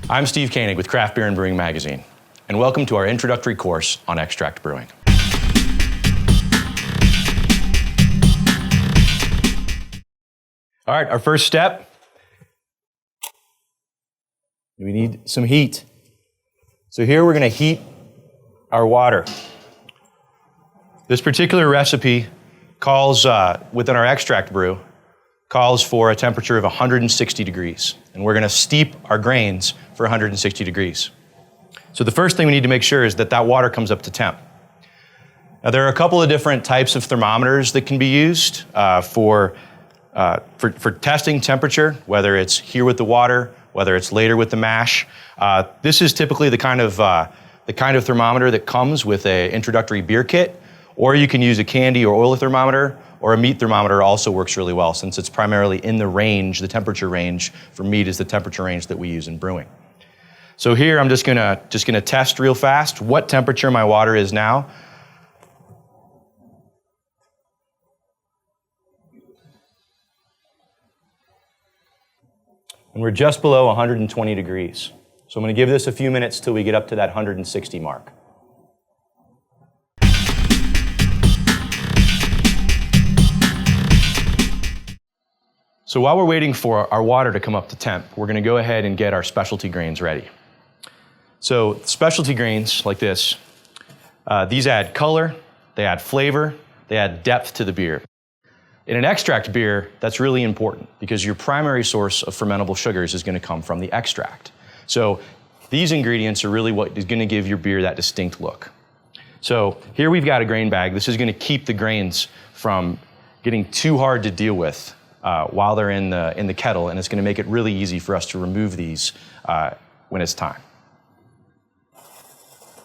I'm Steve Koenig with Craft Beer and Brewing Magazine, and welcome to our introductory course on extract brewing. All right, our first step, we need some heat. So here we're going to heat our water. This particular recipe calls, within our extract brew, calls for a temperature of 160 degrees. And we're going to steep our grains for 160 degrees. So the first thing we need to make sure is that that water comes up to temp. Now there are a couple of different types of thermometers that can be used for testing temperature, whether it's here with the water, whether it's later with the mash. This is typically the kind of thermometer that comes with an introductory beer kit, or you can use a candy or oil thermometer, or a meat thermometer also works really well since it's primarily in the range, the temperature range for meat is the temperature range that we use in brewing. So here I'm just gonna test real fast what temperature my water is now. And we're just below 120 degrees. So I'm going to give this a few minutes till we get up to that 160 mark. So while we're waiting for our water to come up to temp, we're going to go ahead and get our specialty grains ready. So specialty grains like this, these add color, they add flavor, they add depth to the beer. In an extract beer, that's really important because your primary source of fermentable sugars is going to come from the extract. So these ingredients are really what is going to give your beer that distinct look. So here we've got a grain bag. This is going to keep the grains from getting too hard to deal with while they're in the kettle, and it's going to make it really easy for us to remove these when it's time.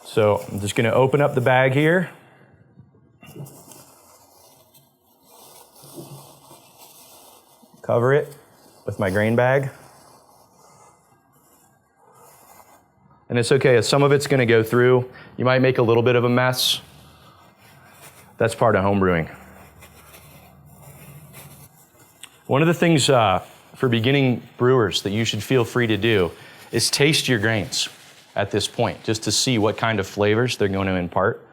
So I'm just going to open up the bag here. Cover it with my grain bag. And it's okay, some of it's going to go through. You might make a little bit of a mess. That's part of home brewing. One of the things for beginning brewers that you should feel free to do is taste your grains at this point, just to see what kind of flavors they're going to impart.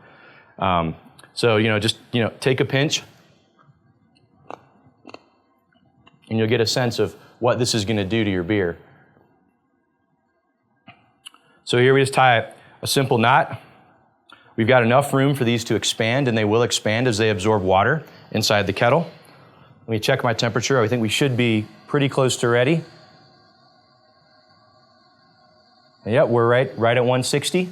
So, just take a pinch, and you'll get a sense of what this is going to do to your beer. So here we just tie a simple knot. We've got enough room for these to expand, and they will expand as they absorb water inside the kettle. Let me check my temperature. I think we should be pretty close to ready. And yep, we're right at 160.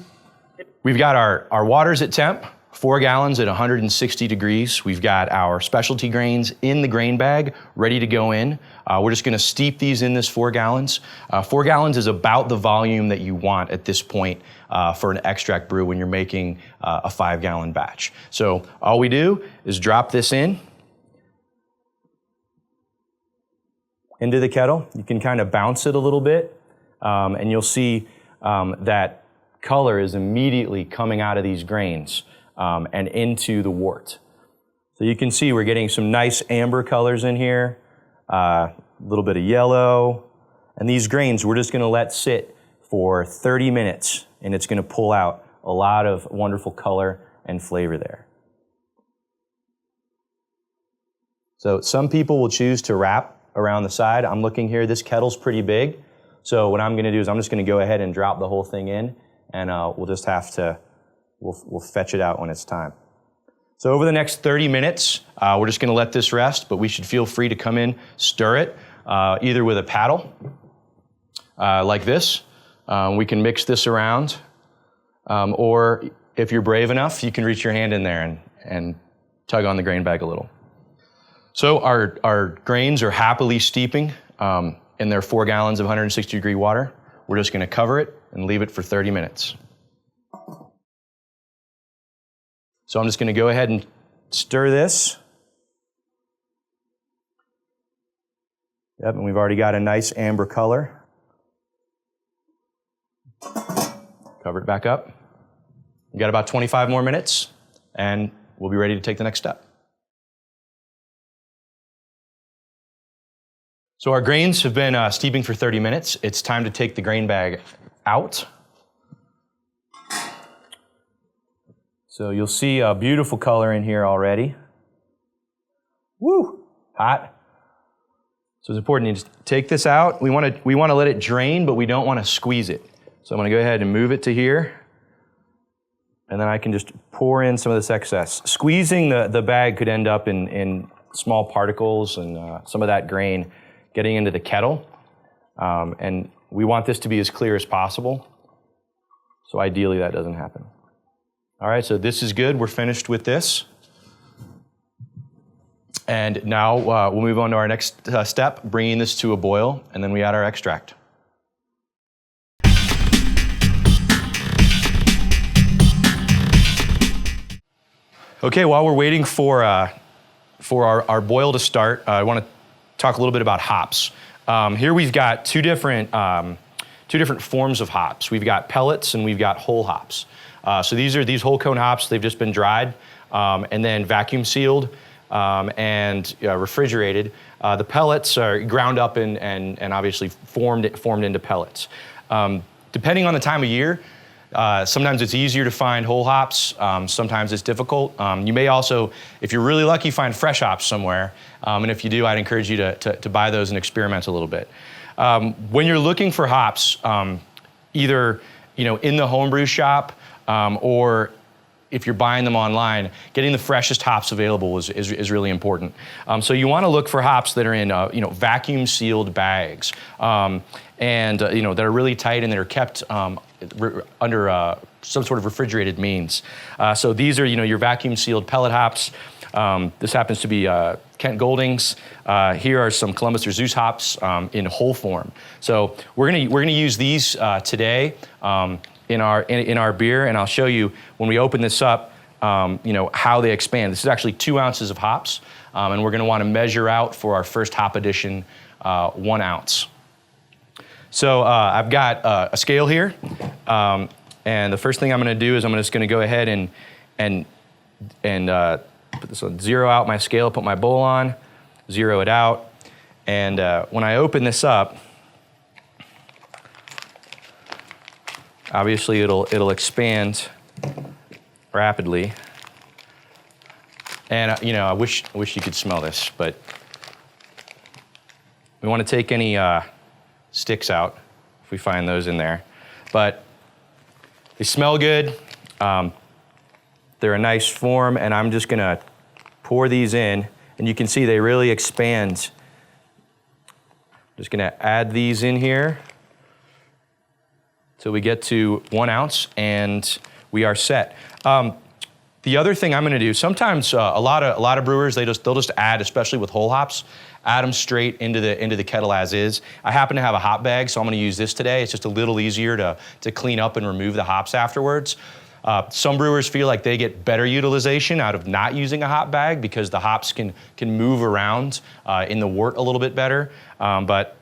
We've got our waters at temp, 4 gallons at 160 degrees. We've got our specialty grains in the grain bag, ready to go in. We're just gonna steep these in this 4 gallons. 4 gallons is about the volume that you want at this point for an extract brew when you're making a 5-gallon batch. So all we do is drop this into the kettle. You can kind of bounce it a little bit, and you'll see that color is immediately coming out of these grains and into the wort. So you can see we're getting some nice amber colors in here, a little bit of yellow, and these grains we're just going to let sit for 30 minutes, and it's going to pull out a lot of wonderful color and flavor there. So some people will choose to wrap around the side. I'm looking here, this kettle's pretty big. So what I'm gonna do is I'm just gonna go ahead and drop the whole thing in, and we'll just have to, we'll fetch it out when it's time. So over the next 30 minutes, we're just gonna let this rest, but we should feel free to come in, stir it, either with a paddle, like this. We can mix this around, or if you're brave enough, you can reach your hand in there and tug on the grain bag a little. So our grains are happily steeping in their 4 gallons of 160 degree water. We're just going to cover it and leave it for 30 minutes. So I'm just going to go ahead and stir this. Yep, and we've already got a nice amber color. Cover it back up. We've got about 25 more minutes, and we'll be ready to take the next step. So our grains have been steeping for 30 minutes. It's time to take the grain bag out. So you'll see a beautiful color in here already. Woo, hot. So it's important to just take this out. We want to let it drain, but we don't want to squeeze it. So I'm going to go ahead and move it to here. And then I can just pour in some of this excess. Squeezing the bag could end up in small particles and some of that grain getting into the kettle. And we want this to be as clear as possible. So ideally that doesn't happen. All right, so this is good. We're finished with this. And now we'll move on to our next step, bringing this to a boil, and then we add our extract. Okay, while we're waiting for our boil to start, I want to talk a little bit about hops. Here we've got two different forms of hops. We've got pellets and we've got whole hops. So these are these whole cone hops. They've just been dried and then vacuum sealed and refrigerated. The pellets are ground up and obviously formed into pellets. Depending on the time of year, sometimes it's easier to find whole hops. Sometimes it's difficult. You may also, if you're really lucky, find fresh hops somewhere. And if you do, I'd encourage you to buy those and experiment a little bit. When you're looking for hops, either in the homebrew shop or if you're buying them online, getting the freshest hops available is really important. So you want to look for hops that are in vacuum sealed bags and that are really tight and that are kept under some sort of refrigerated means. So these are your vacuum sealed pellet hops. This happens to be Kent Golding's. Here are some Columbus or Zeus hops in whole form. So we're gonna use these today in our beer, and I'll show you when we open this up, how they expand. This is actually 2 ounces of hops, and we're gonna wanna measure out for our first hop addition 1 ounce. So I've got a scale here, and the first thing I'm gonna do is I'm just gonna go ahead and put this on, zero out my scale, put my bowl on, zero it out, and when I open this up, obviously it'll expand rapidly, and I wish you could smell this, but we want to take any sticks out if we find those in there. But they smell good. They're a nice form, and I'm just gonna pour these in, and you can see they really expand. Just gonna add these in here till we get to 1 ounce, and we are set. The other thing I'm gonna do, sometimes a lot of brewers, they'll just add, especially with whole hops, add them straight into the kettle as is. I happen to have a hop bag, so I'm gonna use this today. It's just a little easier to clean up and remove the hops afterwards. Some brewers feel like they get better utilization out of not using a hop bag because the hops can move around in the wort a little bit better. But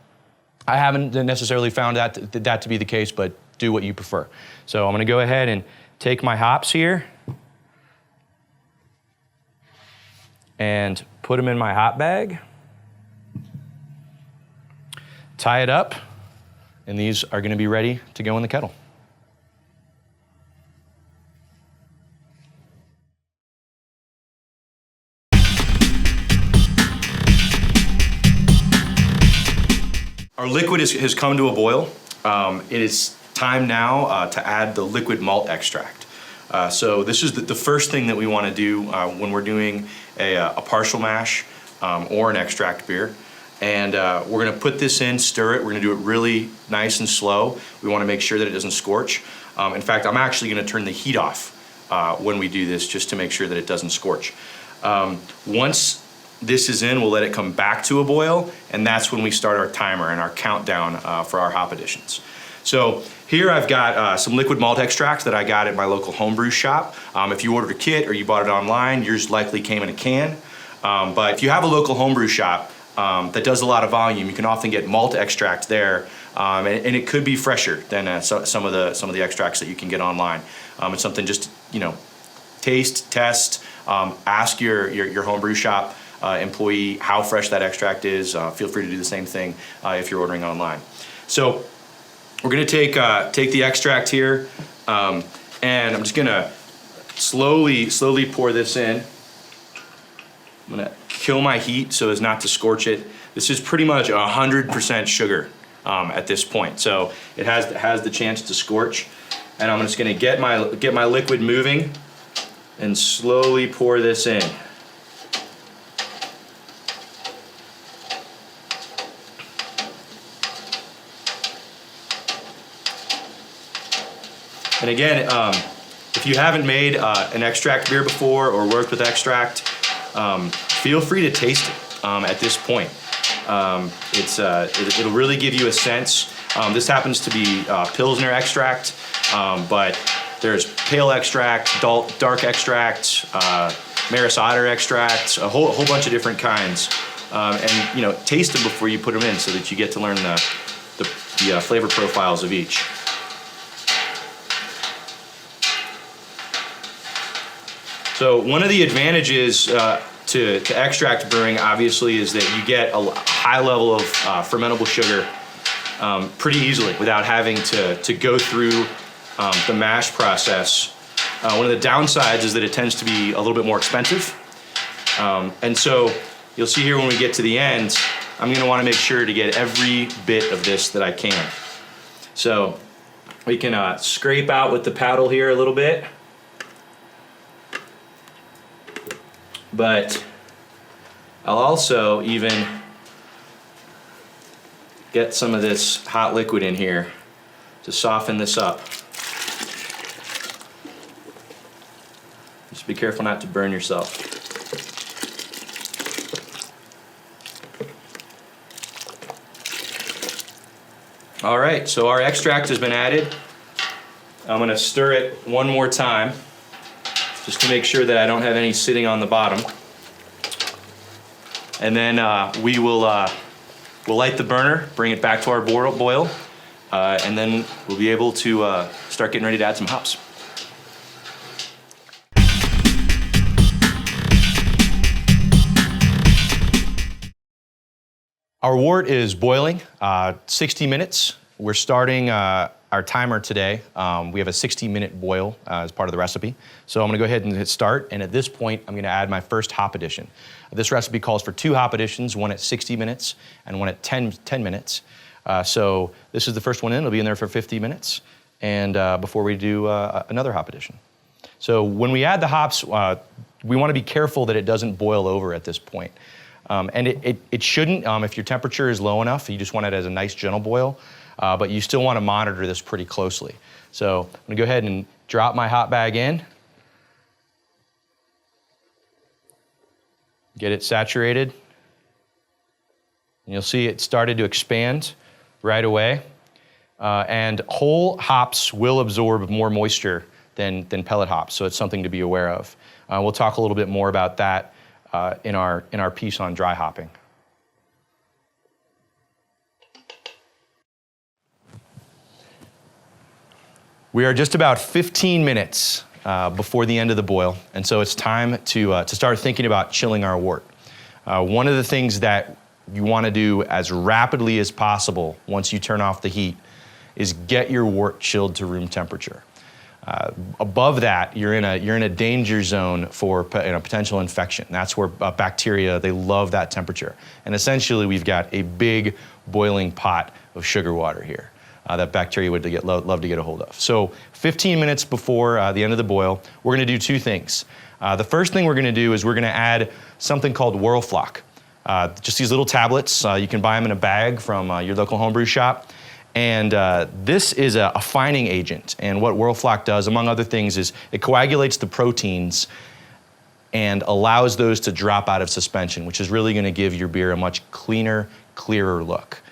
I haven't necessarily found that to be the case, but do what you prefer. So I'm gonna go ahead and take my hops here and put them in my hop bag, tie it up, and these are gonna be ready to go in the kettle. Our liquid has come to a boil. It is time now to add the liquid malt extract. So this is the first thing that we want to do when we're doing a partial mash or an extract beer. And we're going to put this in, stir it. We're going to do it really nice and slow. We want to make sure that it doesn't scorch. In fact, I'm actually going to turn the heat off when we do this just to make sure that it doesn't scorch. Once this is in, we'll let it come back to a boil, and that's when we start our timer and our countdown for our hop additions. So here I've got some liquid malt extract that I got at my local homebrew shop. If you ordered a kit or you bought it online, yours likely came in a can. But if you have a local homebrew shop that does a lot of volume, you can often get malt extract there, and it could be fresher than some of the extracts that you can get online. It's something just taste, test, ask your homebrew shop employee how fresh that extract is. Feel free to do the same thing if you're ordering online. So we're gonna take the extract here, and I'm just gonna slowly pour this in. I'm gonna kill my heat so as not to scorch it. This is pretty much 100% sugar at this point, so it has the chance to scorch. And I'm just gonna get my liquid moving and slowly pour this in. And again, if you haven't made an extract beer before or worked with extract, feel free to taste it at this point. It'll really give you a sense. This happens to be Pilsner extract, but there's pale extract, dark extract, Maris Otter extract, a whole bunch of different kinds. And taste them before you put them in so that you get to learn the flavor profiles of each. So one of the advantages to extract brewing, obviously, is that you get a high level of fermentable sugar pretty easily without having to go through the mash process. One of the downsides is that it tends to be a little bit more expensive. And so you'll see here when we get to the end, I'm gonna wanna make sure to get every bit of this that I can. So we can scrape out with the paddle here a little bit. But I'll also even get some of this hot liquid in here to soften this up. Just be careful not to burn yourself. All right, so our extract has been added. I'm gonna stir it one more time, just to make sure that I don't have any sitting on the bottom. And then we'll light the burner, bring it back to our boil, and then we'll be able to start getting ready to add some hops. Our wort is boiling, 60 minutes. We're starting our timer today. We have a 60-minute boil as part of the recipe. So I'm gonna go ahead and hit start, and at this point, I'm gonna add my first hop addition. This recipe calls for 2 hop additions, one at 60 minutes and one at 10 minutes. So this is the first one in, it'll be in there for 50 minutes, and before we do another hop addition. So when we add the hops, we wanna be careful that it doesn't boil over at this point. And it shouldn't, if your temperature is low enough, you just want it as a nice gentle boil, but you still want to monitor this pretty closely. So I'm gonna go ahead and drop my hop bag in, get it saturated, and you'll see it started to expand right away. And whole hops will absorb more moisture than pellet hops, so it's something to be aware of. We'll talk a little bit more about that in our piece on dry hopping. We are just about 15 minutes before the end of the boil, and so it's time to start thinking about chilling our wort. One of the things that you want to do as rapidly as possible once you turn off the heat is get your wort chilled to room temperature. Above that, you're in a danger zone for potential infection. That's where bacteria, they love that temperature. And essentially, we've got a big boiling pot of sugar water here that bacteria would love to get a hold of. So 15 minutes before the end of the boil, we're gonna do 2 things. The first thing we're gonna do is we're gonna add something called Whirlfloc. Just these little tablets. You can buy them in a bag from your local homebrew shop. And this is a fining agent. And what Whirlfloc does, among other things, is it coagulates the proteins and allows those to drop out of suspension, which is really gonna give your beer a much cleaner, clearer look.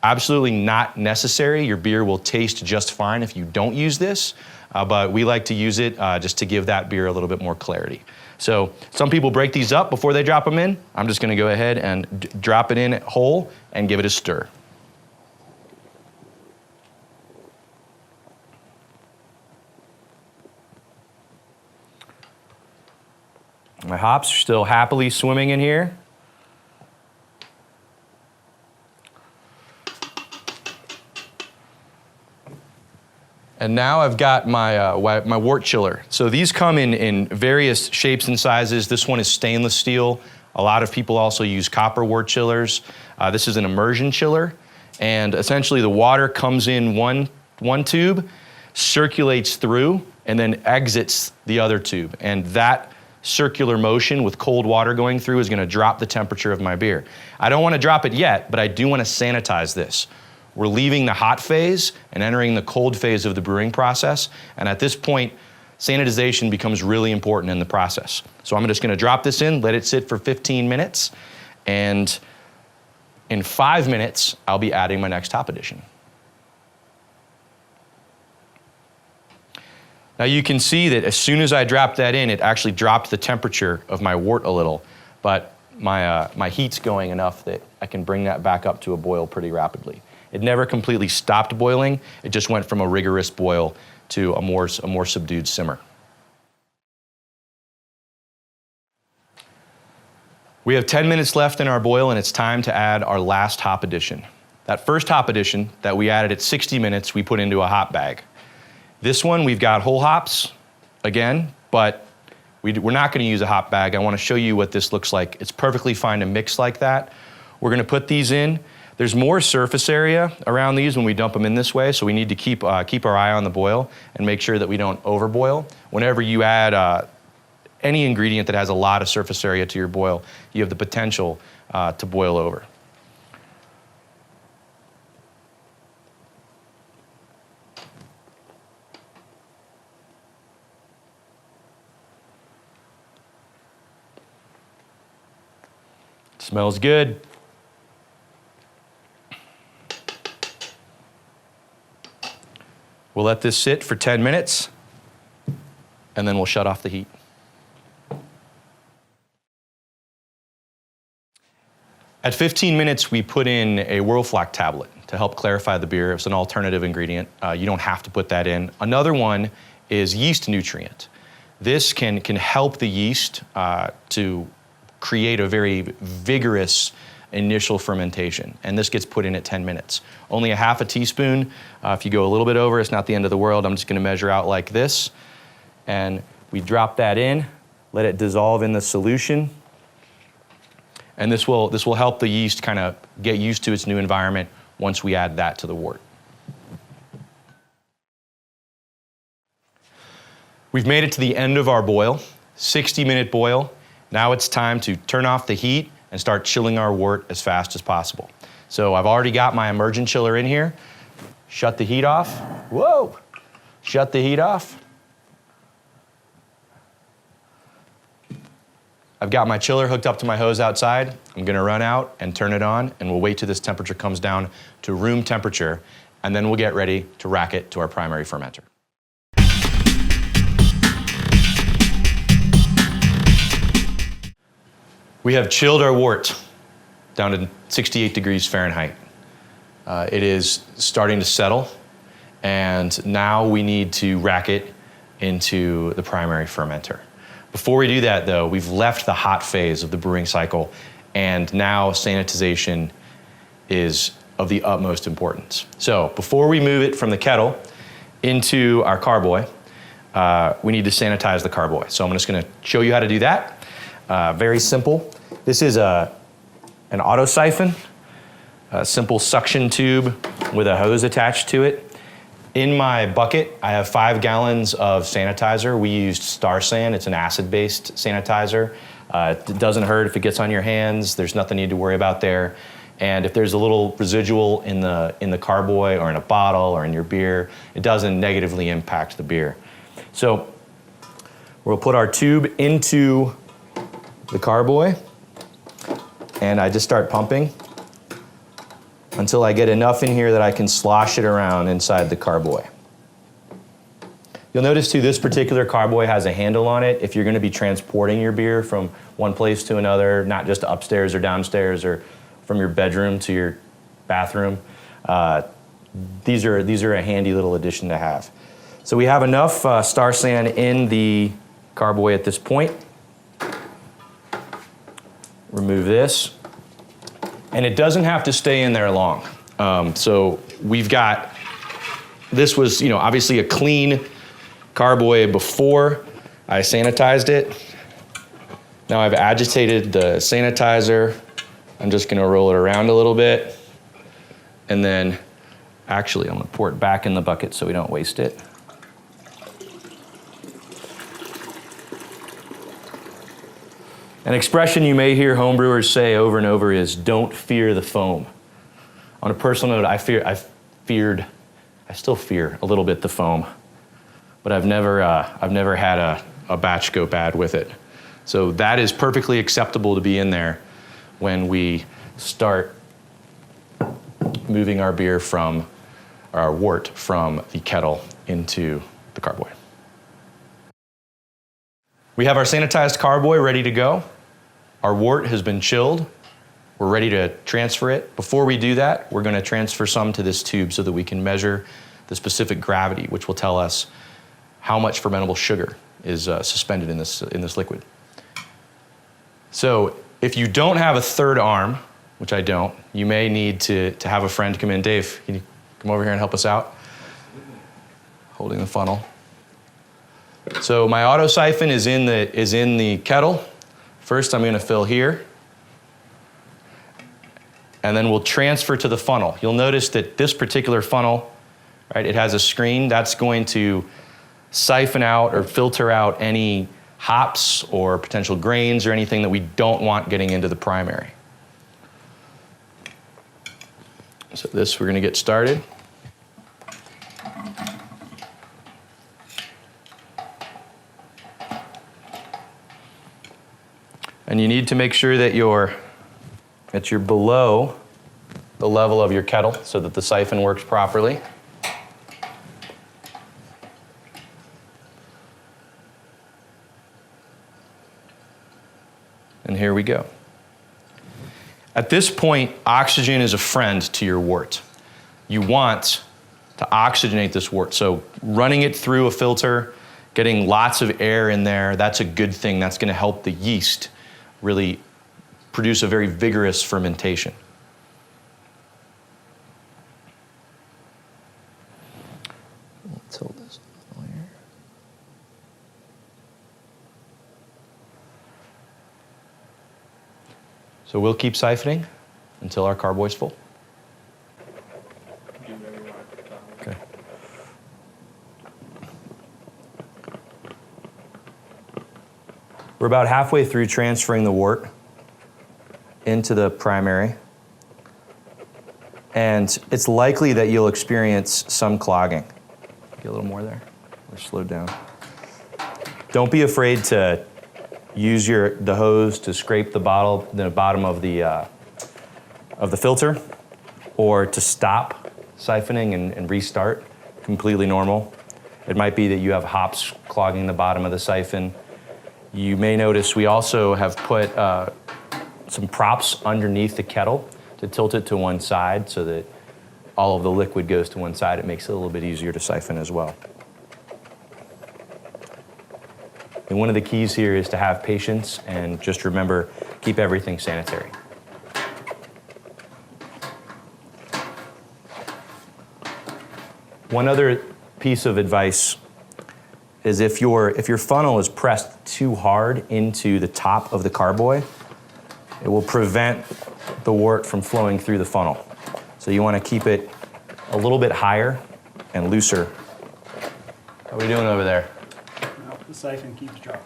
Absolutely not necessary. Your beer will taste just fine if you don't use this, but we like to use it just to give that beer a little bit more clarity. So some people break these up before they drop them in. I'm just gonna go ahead and drop it in whole and give it a stir. My hops are still happily swimming in here. And now I've got my wort chiller. So these come in various shapes and sizes. This one is stainless steel. A lot of people also use copper wort chillers. This is an immersion chiller. And essentially the water comes in one tube, circulates through, and then exits the other tube. And that circular motion with cold water going through is gonna drop the temperature of my beer. I don't wanna drop it yet, but I do wanna sanitize this. We're leaving the hot phase and entering the cold phase of the brewing process. And at this point, sanitization becomes really important in the process. So I'm just gonna drop this in, let it sit for 15 minutes, and in 5 minutes, I'll be adding my next hop addition. Now you can see that as soon as I dropped that in, it actually dropped the temperature of my wort a little, but my heat's going enough that I can bring that back up to a boil pretty rapidly. It never completely stopped boiling, it just went from a rigorous boil to a more subdued simmer. We have 10 minutes left in our boil and it's time to add our last hop addition. That first hop addition that we added at 60 minutes, we put into a hop bag. This one, we've got whole hops, again, but we're not gonna use a hop bag. I wanna show you what this looks like. It's perfectly fine to mix like that. We're gonna put these in. There's more surface area around these when we dump them in this way, so we need to keep our eye on the boil and make sure that we don't overboil. Whenever you add any ingredient that has a lot of surface area to your boil, you have the potential to boil over. Smells good. We'll let this sit for 10 minutes, and then we'll shut off the heat. At 15 minutes, we put in a Whirlfloc tablet to help clarify the beer. It's an alternative ingredient. You don't have to put that in. Another one is yeast nutrient. This can help the yeast to create a very vigorous initial fermentation, and this gets put in at 10 minutes. Only a half a teaspoon. If you go a little bit over, it's not the end of the world. I'm just gonna measure out like this, and we drop that in, let it dissolve in the solution, and this will help the yeast kind of get used to its new environment once we add that to the wort. We've made it to the end of our boil, 60-minute boil. Now it's time to turn off the heat and start chilling our wort as fast as possible. So I've already got my immersion chiller in here. Shut the heat off. Whoa! Shut the heat off. I've got my chiller hooked up to my hose outside. I'm gonna run out and turn it on, and we'll wait till this temperature comes down to room temperature, and then we'll get ready to rack it to our primary fermenter. We have chilled our wort down to 68 degrees Fahrenheit. It is starting to settle, and now we need to rack it into the primary fermenter. Before we do that though, we've left the hot phase of the brewing cycle, and now sanitization is of the utmost importance. So before we move it from the kettle into our carboy, we need to sanitize the carboy. So I'm just gonna show you how to do that. Very simple. This is an auto siphon, a simple suction tube with a hose attached to it. In my bucket, I have 5 gallons of sanitizer. We used Star San. It's an acid-based sanitizer. It doesn't hurt if it gets on your hands. There's nothing you need to worry about there. And if there's a little residual in the carboy or in a bottle or in your beer, it doesn't negatively impact the beer. So we'll put our tube into the carboy, and I just start pumping until I get enough in here that I can slosh it around inside the carboy. You'll notice too, this particular carboy has a handle on it. If you're gonna be transporting your beer from one place to another, not just upstairs or downstairs or from your bedroom to your bathroom, these are a handy little addition to have. So we have enough Star San in the carboy at this point. Remove this. And it doesn't have to stay in there long. So we've got This was, obviously a clean carboy before I sanitized it. Now I've agitated the sanitizer. I'm just gonna roll it around a little bit. And then, actually, I'm gonna pour it back in the bucket so we don't waste it. An expression you may hear homebrewers say over and over is, don't fear the foam. On a personal note, I still fear a little bit the foam, but I've never had a batch go bad with it. So that is perfectly acceptable to be in there when we start moving our beer from our wort from the kettle into the carboy. We have our sanitized carboy ready to go. Our wort has been chilled. We're ready to transfer it. Before we do that, we're going to transfer some to this tube so that we can measure the specific gravity, which will tell us how much fermentable sugar is suspended in this liquid. So if you don't have a third arm, which I don't, you may need to have a friend come in. Dave, can you come over here and help us out? Holding the funnel. So my auto siphon is in the kettle. First, I'm going to fill here. And then we'll transfer to the funnel. You'll notice that this particular funnel, right, it has a screen that's going to siphon out or filter out any hops or potential grains or anything that we don't want getting into the primary. So this, we're going to get started. And you need to make sure that you're below the level of your kettle so that the siphon works properly. And here we go. At this point, oxygen is a friend to your wort. You want to oxygenate this wort. So running it through a filter, getting lots of air in there, that's a good thing. That's going to help the yeast really produce a very vigorous fermentation. Let's hold this here. So we'll keep siphoning until our carboy's full. Okay. We're about halfway through transferring the wort into the primary. And it's likely that you'll experience some clogging. Get a little more there. We're slowed down. Don't be afraid to use the hose to scrape the bottom of the filter, or to stop siphoning and restart. Completely normal. It might be that you have hops clogging the bottom of the siphon. You may notice we also have put some props underneath the kettle to tilt it to one side so that all of the liquid goes to one side. It makes it a little bit easier to siphon as well. And one of the keys here is to have patience and just remember, keep everything sanitary. One other piece of advice is if your funnel is pressed too hard into the top of the carboy, it will prevent the wort from flowing through the funnel. So you want to keep it a little bit higher and looser. How are we doing over there? No, the siphon keeps dropping.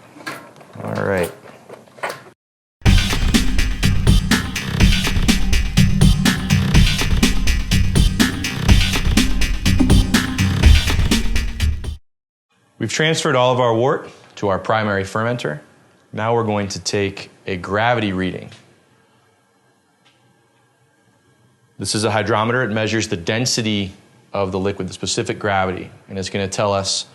All right. We've transferred all of our wort to our primary fermenter. Now we're going to take a gravity reading. This is a hydrometer. It measures the density of the liquid, the specific gravity, and it's going to tell us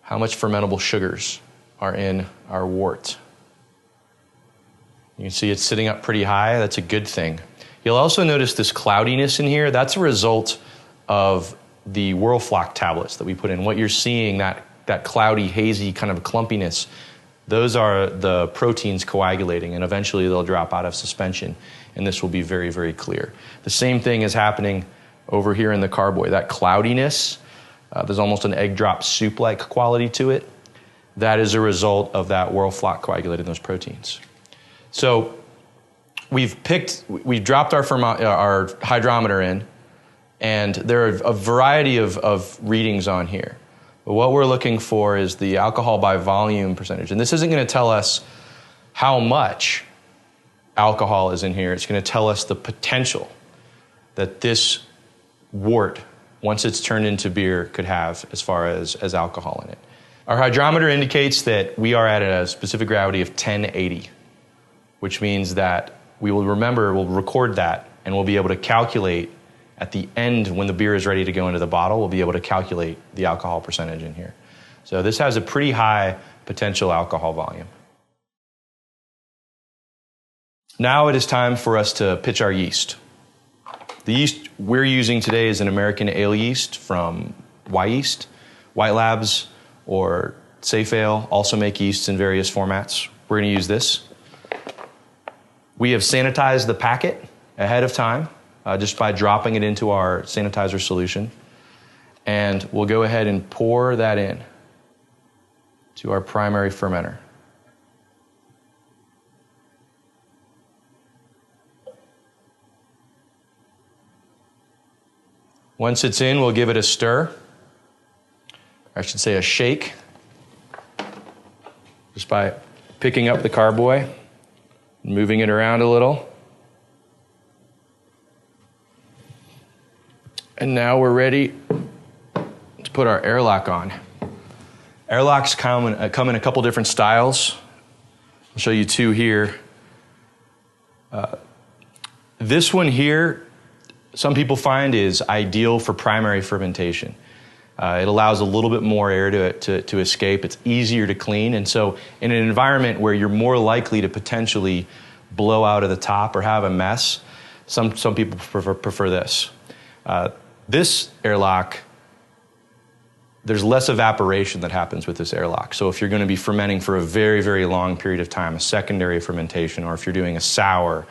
how much fermentable sugars are in our wort. You can see it's sitting up pretty high. That's a good thing. You'll also notice this cloudiness in here. That's a result of the Whirlfloc tablets that we put in. What you're seeing, that cloudy, hazy kind of clumpiness, those are the proteins coagulating, and eventually they'll drop out of suspension, and this will be very, very clear. The same thing is happening over here in the carboy. That cloudiness, there's almost an egg drop soup-like quality to it. That is a result of that whorl floc coagulating those proteins. So we've dropped our hydrometer in, and there are a variety of readings on here. But what we're looking for is the alcohol by volume percentage. And this isn't going to tell us how much alcohol is in here. It's going to tell us the potential that this wort, once it's turned into beer, could have as far as alcohol in it. Our hydrometer indicates that we are at a specific gravity of 1080, which means that we'll record that, and we'll be able to calculate at the end when the beer is ready to go into the bottle, we'll be able to calculate the alcohol percentage in here. So this has a pretty high potential alcohol volume. Now it is time for us to pitch our yeast. The yeast we're using today is an American ale yeast from Yeast. White Labs or Safe Ale also make yeasts in various formats. We're going to use this. We have sanitized the packet ahead of time just by dropping it into our sanitizer solution. And we'll go ahead and pour that in to our primary fermenter. Once it's in, we'll give it a stir. I should say a shake. Just by picking up the carboy, moving it around a little. And now we're ready to put our airlock on. Airlocks come in a couple different styles. I'll show you two here. This one here, some people find is ideal for primary fermentation. It allows a little bit more air to escape. It's easier to clean. And so in an environment where you're more likely to potentially blow out of the top or have a mess, some people prefer this. This airlock, there's less evaporation that happens with this airlock. So if you're going to be fermenting for a very, very long period of time, a secondary fermentation, or if you're doing a sour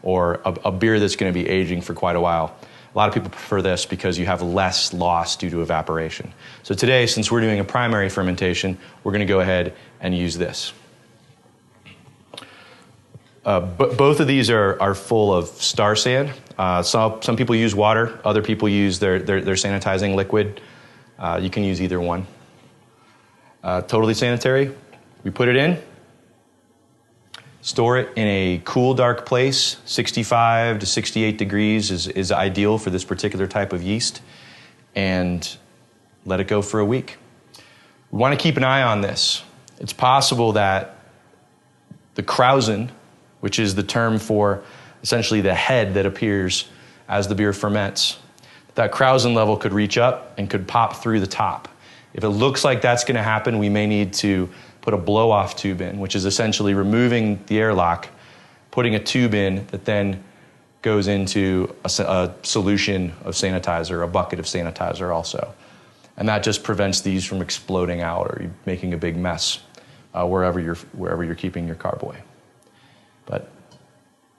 or a beer that's going to be aging for quite a while, a lot of people prefer this because you have less loss due to evaporation. So today, since we're doing a primary fermentation, we're going to go ahead and use this. But both of these are full of star sand. Some people use water. Other people use their sanitizing liquid. You can use either one. Totally sanitary. We put it in. Store it in a cool, dark place. 65 to 68 degrees is ideal for this particular type of yeast. And let it go for a week. We want to keep an eye on this. It's possible that the krausen, which is the term for essentially the head that appears as the beer ferments, that krausen level could reach up and could pop through the top. If it looks like that's going to happen, we may need to put a blow-off tube in, which is essentially removing the airlock, putting a tube in that then goes into a solution of sanitizer, a bucket of sanitizer also. And that just prevents these from exploding out or making a big mess wherever you're keeping your carboy. But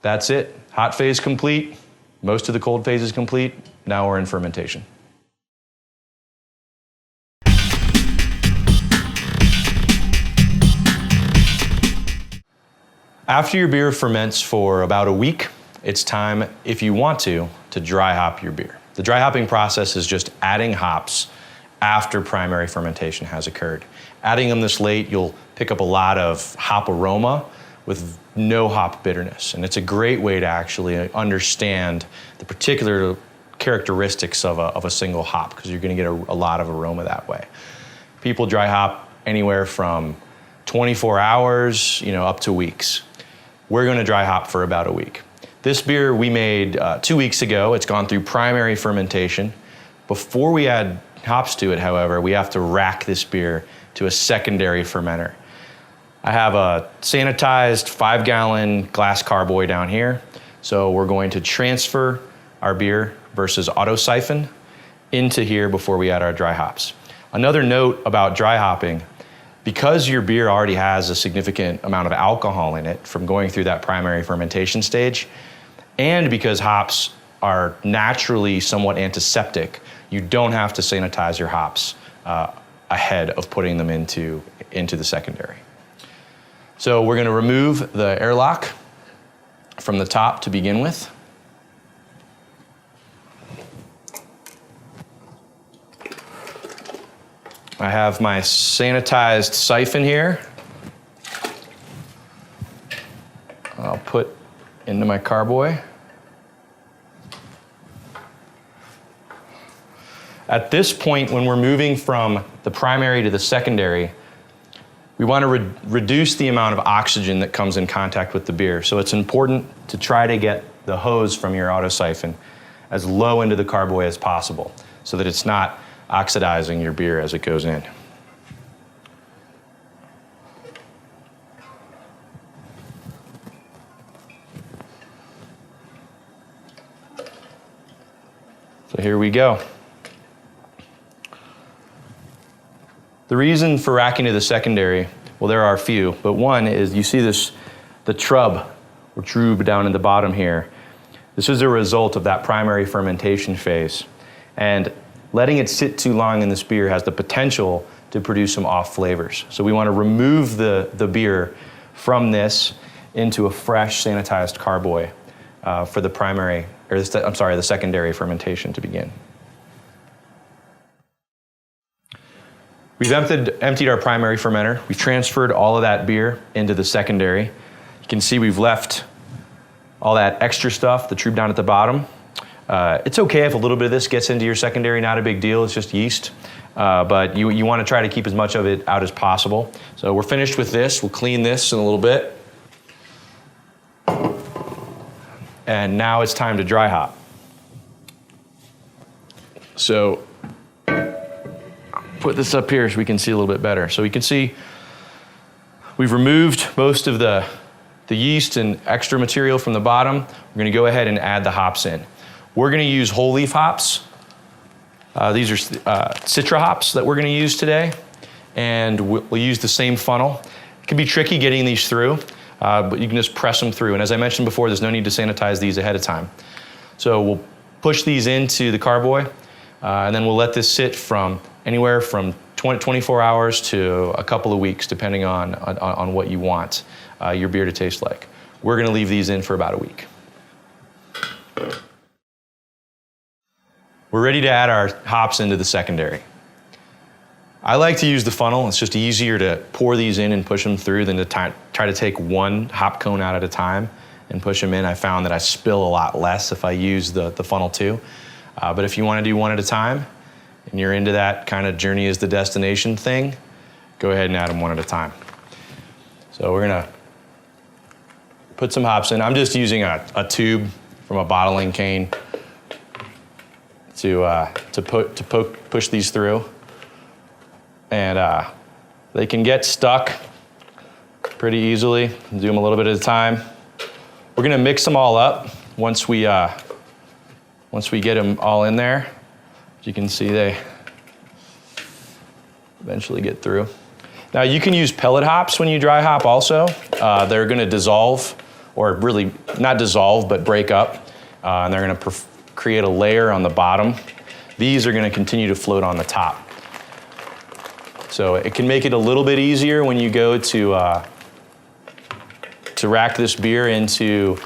that's it. Hot phase complete. Most of the cold phase is complete. Now we're in fermentation. After your beer ferments for about a week, it's time, if you want to dry hop your beer. The dry hopping process is just adding hops after primary fermentation has occurred. Adding them this late, you'll pick up a lot of hop aroma with no hop bitterness. And it's a great way to actually understand the particular characteristics of a single hop, because you're going to get a lot of aroma that way. People dry hop anywhere from 24 hours, up to weeks. We're going to dry hop for about a week. This beer we made 2 weeks ago. It's gone through primary fermentation. Before we add hops to it, however, we have to rack this beer to a secondary fermenter. I have a sanitized 5-gallon glass carboy down here. So we're going to transfer our beer versus auto siphon into here before we add our dry hops. Another note about dry hopping, because your beer already has a significant amount of alcohol in it from going through that primary fermentation stage, and because hops are naturally somewhat antiseptic, you don't have to sanitize your hops ahead of putting them into the secondary. So we're going to remove the airlock from the top to begin with. I have my sanitized siphon here. I'll put into my carboy. At this point, when we're moving from the primary to the secondary, we want to reduce the amount of oxygen that comes in contact with the beer. So it's important to try to get the hose from your auto siphon as low into the carboy as possible so that it's not oxidizing your beer as it goes in. So here we go. The reason for racking to the secondary, well, there are a few, but one is you see this, the trub or trube down in the bottom here. This is a result of that primary fermentation phase. And letting it sit too long in this beer has the potential to produce some off flavors. So we want to remove the beer from this into a fresh sanitized carboy for the primary, or the secondary fermentation to begin. We've emptied our primary fermenter. We've transferred all of that beer into the secondary. You can see we've left all that extra stuff, the tube down at the bottom. It's okay if a little bit of this gets into your secondary, not a big deal, it's just yeast. But you want to try to keep as much of it out as possible. So we're finished with this. We'll clean this in a little bit. And now it's time to dry hop. So put this up here so we can see a little bit better. So we can see we've removed most of the yeast and extra material from the bottom. We're going to go ahead and add the hops in. We're going to use whole leaf hops. These are Citra hops that we're going to use today, and we'll use the same funnel. It can be tricky getting these through, but you can just press them through. And as I mentioned before, there's no need to sanitize these ahead of time. So we'll push these into the carboy, and then we'll let this sit from anywhere from 24 hours to a couple of weeks, depending on what you want your beer to taste like. We're going to leave these in for about a week. We're ready to add our hops into the secondary. I like to use the funnel. It's just easier to pour these in and push them through than to try to take one hop cone out at a time and push them in. I found that I spill a lot less if I use the funnel too. But if you want to do one at a time and you're into that kind of journey is the destination thing, go ahead and add them one at a time. So we're gonna put some hops in. I'm just using a tube from a bottling cane to push these through, and they can get stuck pretty easily. Do them a little bit at a time. We're gonna mix them all up once we get them all in there. As you can see, they eventually get through. Now you can use pellet hops when you dry hop also. They're gonna dissolve, or really not dissolve, but break up, and they're gonna create a layer on the bottom. These are going to continue to float on the top. So it can make it a little bit easier when you go to rack this beer into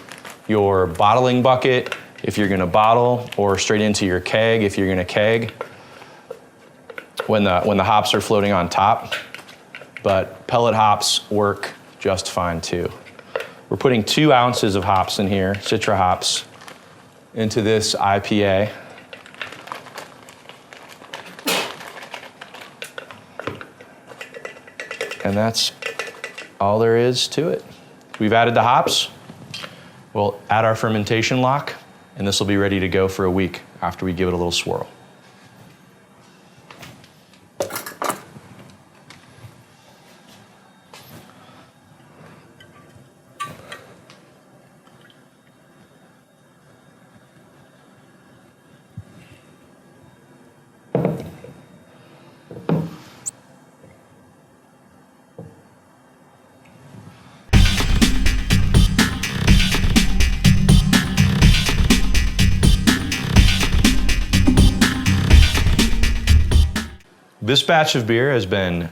your bottling bucket if you're going to bottle, or straight into your keg if you're going to keg, when the hops are floating on top. But pellet hops work just fine too. We're putting 2 ounces of hops in here, Citra hops, into this IPA. And that's all there is to it. We've added the hops. We'll add our fermentation lock, and this will be ready to go for a week after we give it a little swirl. This batch of beer has been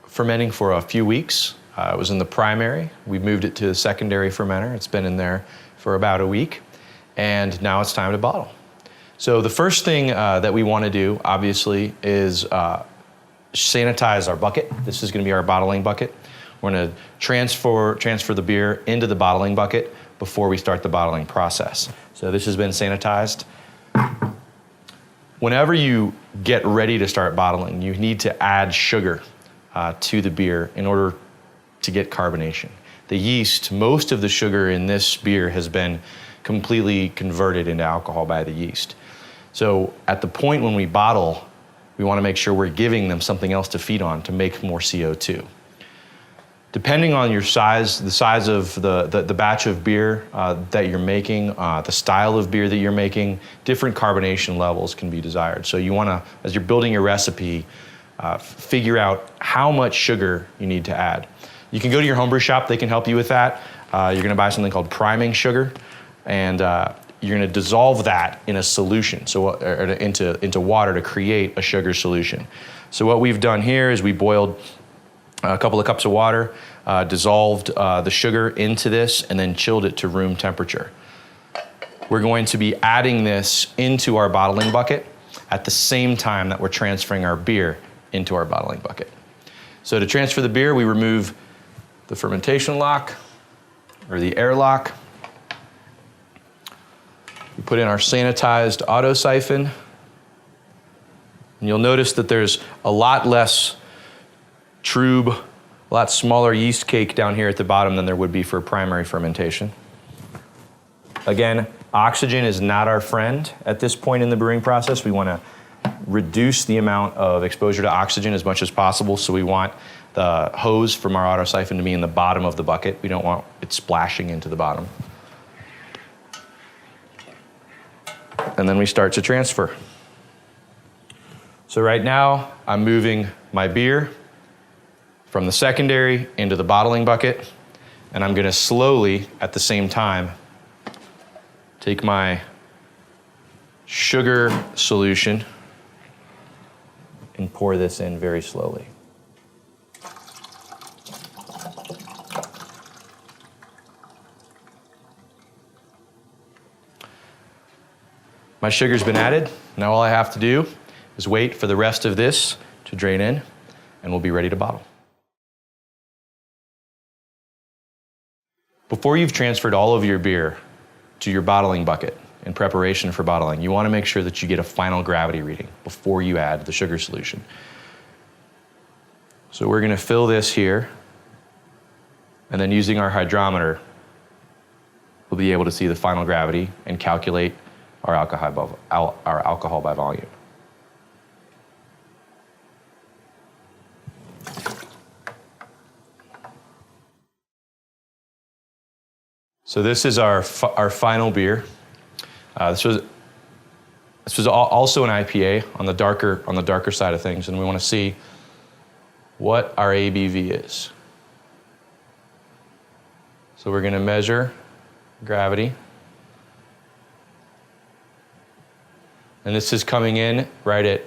fermenting for a few weeks. It was in the primary. We moved it to the secondary fermenter. It's been in there for about a week, and now it's time to bottle. So the first thing that we want to do, obviously, is sanitize our bucket. This is going to be our bottling bucket. We're going to transfer the beer into the bottling bucket before we start the bottling process. So this has been sanitized. Whenever you get ready to start bottling, you need to add sugar to the beer in order to get carbonation. The yeast, most of the sugar in this beer has been completely converted into alcohol by the yeast. So at the point when we bottle, we want to make sure we're giving them something else to feed on to make more CO2. Depending on your size, the size of the batch of beer that you're making, the style of beer that you're making, different carbonation levels can be desired. So you want to, as you're building your recipe, figure out how much sugar you need to add. You can go to your homebrew shop, they can help you with that. You're going to buy something called priming sugar, and you're going to dissolve that in a solution, so into water to create a sugar solution. So what we've done here is we boiled a couple of cups of water, dissolved the sugar into this, and then chilled it to room temperature. We're going to be adding this into our bottling bucket at the same time that we're transferring our beer into our bottling bucket. So to transfer the beer, we remove the fermentation lock, or the air lock. We put in our sanitized auto siphon. And you'll notice that there's a lot less trube, a lot smaller yeast cake down here at the bottom than there would be for primary fermentation. Again, oxygen is not our friend at this point in the brewing process. We want to reduce the amount of exposure to oxygen as much as possible, so we want the hose from our auto siphon to be in the bottom of the bucket. We don't want it splashing into the bottom. And then we start to transfer. So right now, I'm moving my beer from the secondary into the bottling bucket, and I'm going to slowly, at the same time, take my sugar solution and pour this in very slowly. My sugar's been added. Now all I have to do is wait for the rest of this to drain in, and we'll be ready to bottle. Before you've transferred all of your beer to your bottling bucket in preparation for bottling, you want to make sure that you get a final gravity reading before you add the sugar solution. So we're going to fill this here, and then using our hydrometer, we'll be able to see the final gravity and calculate our alcohol by volume. So this is our final beer. This was also an IPA on the darker side of things, and we want to see what our ABV is. So we're going to measure gravity. And this is coming in right at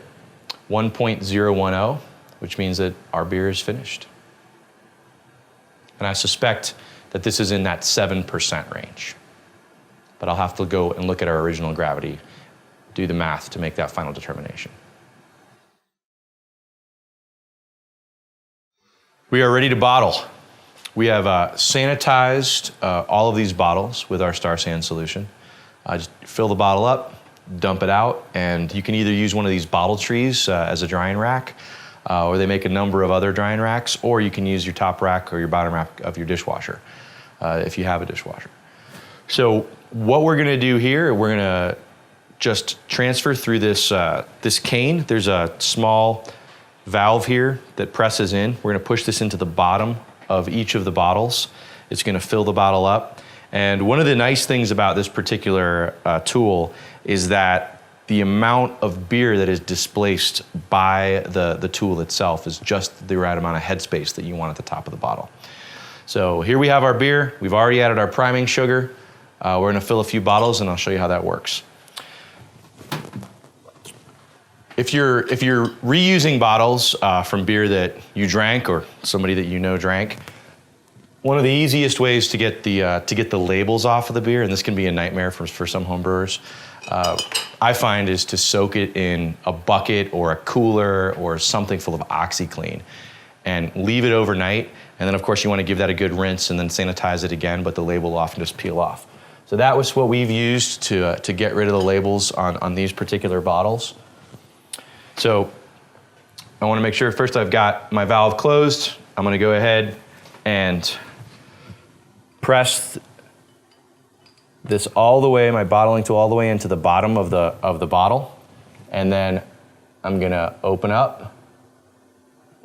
1.010, which means that our beer is finished. And I suspect that this is in that 7% range. But I'll have to go and look at our original gravity, do the math to make that final determination. We are ready to bottle. We have sanitized all of these bottles with our Star San solution. Just fill the bottle up, dump it out, and you can either use one of these bottle trees as a drying rack, or they make a number of other drying racks, or you can use your top rack or your bottom rack of your dishwasher, if you have a dishwasher. So what we're gonna do here, we're gonna just transfer through this, this cane. There's a small valve here that presses in. We're gonna push this into the bottom of each of the bottles. It's gonna fill the bottle up. And one of the nice things about this particular tool is that the amount of beer that is displaced by the tool itself is just the right amount of headspace that you want at the top of the bottle. So here we have our beer. We've already added our priming sugar. We're gonna fill a few bottles, and I'll show you how that works. If you're reusing bottles from beer that you drank or somebody that you know drank, one of the easiest ways to get the labels off of the beer, and this can be a nightmare for some homebrewers, I find is to soak it in a bucket or a cooler or something full of OxyClean and leave it overnight. And then of course you want to give that a good rinse and then sanitize it again, but the label will often just peel off. So that was what we've used to get rid of the labels on these particular bottles. So I want to make sure first I've got my valve closed. I'm going to go ahead and press this all the way, my bottling tool all the way into the bottom of the bottle. And then I'm going to open up,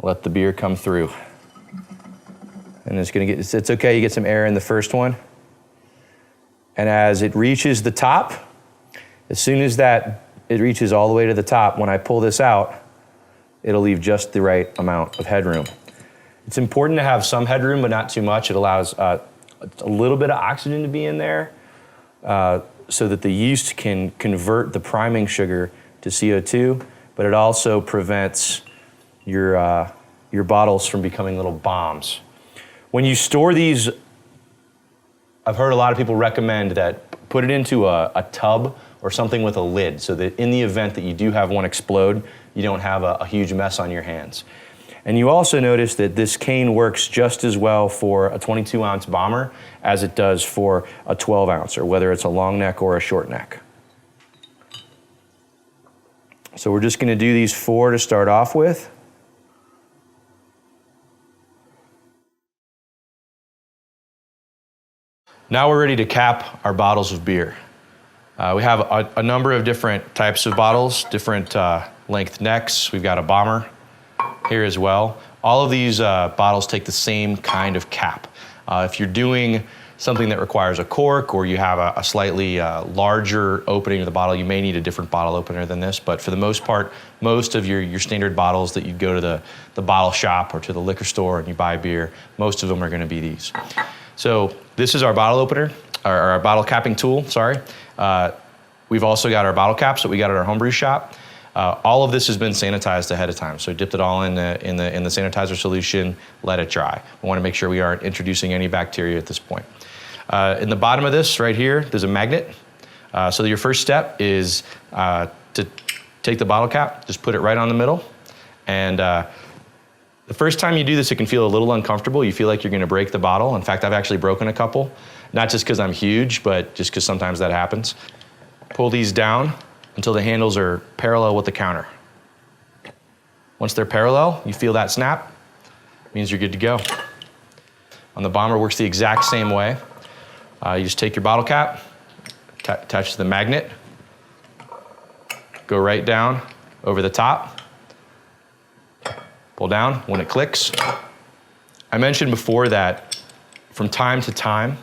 let the beer come through. And it's going to get, it's okay, you get some air in the first one. And as it reaches the top, as soon as it reaches all the way to the top, when I pull this out, it'll leave just the right amount of headroom. It's important to have some headroom, but not too much. It allows a little bit of oxygen to be in there so that the yeast can convert the priming sugar to CO2, but it also prevents your bottles from becoming little bombs. When you store these, I've heard a lot of people recommend that put it into a tub or something with a lid so that in the event that you do have one explode, you don't have a huge mess on your hands. And you also notice that this cane works just as well for a 22-ounce bomber as it does for a 12-ounce, or whether it's a long neck or a short neck. So we're just going to do these 4 to start off with. Now we're ready to cap our bottles of beer. We have a number of different types of bottles, different length necks. We've got a bomber here as well. All of these bottles take the same kind of cap. If you're doing something that requires a cork or you have a slightly larger opening of the bottle, you may need a different bottle opener than this, but for the most part, most of your standard bottles that you'd go to the bottle shop or to the liquor store and you buy beer, most of them are gonna be these. So this is our bottle opener, or our bottle capping tool, sorry. We've also got our bottle caps that we got at our homebrew shop. All of this has been sanitized ahead of time. So dipped it all in the sanitizer solution, let it dry. We want to make sure we aren't introducing any bacteria at this point. In the bottom of this right here, there's a magnet. So your first step is to take the bottle cap, just put it right on the middle. And the first time you do this, it can feel a little uncomfortable. You feel like you're gonna break the bottle. In fact, I've actually broken a couple, not just because I'm huge, but just because sometimes that happens. Pull these down until the handles are parallel with the counter. Once they're parallel, you feel that snap, means you're good to go. On the bomber, works the exact same way. You just take your bottle cap, attach to the magnet, go right down over the top, pull down when it clicks. I mentioned before that from time to time,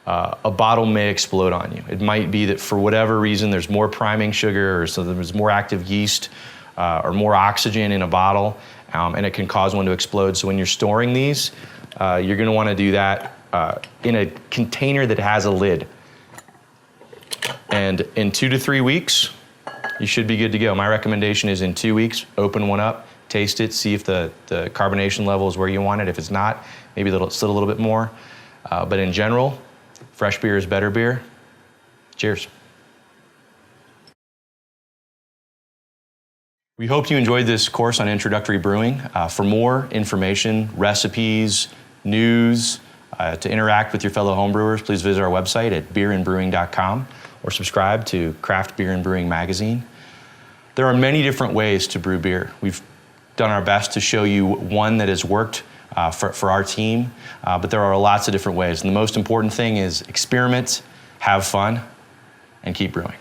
a bottle may explode on you. It might be that for whatever reason, there's more priming sugar or so there's more active yeast or more oxygen in a bottle, and it can cause one to explode. So when you're storing these, you're gonna wanna do that in a container that has a lid. And in 2 to 3 weeks, you should be good to go. My recommendation is in 2 weeks, open one up, taste it, see if the carbonation level is where you want it. If it's not, maybe sit a little bit more. But in general, fresh beer is better beer. Cheers. We hope you enjoyed this course on introductory brewing. For more information, recipes, news, to interact with your fellow homebrewers, please visit our website at beerandbrewing.com or subscribe to Craft Beer and Brewing magazine. There are many different ways to brew beer. We've done our best to show you one that has worked for our team, but there are lots of different ways. And the most important thing is experiment, have fun, and keep brewing.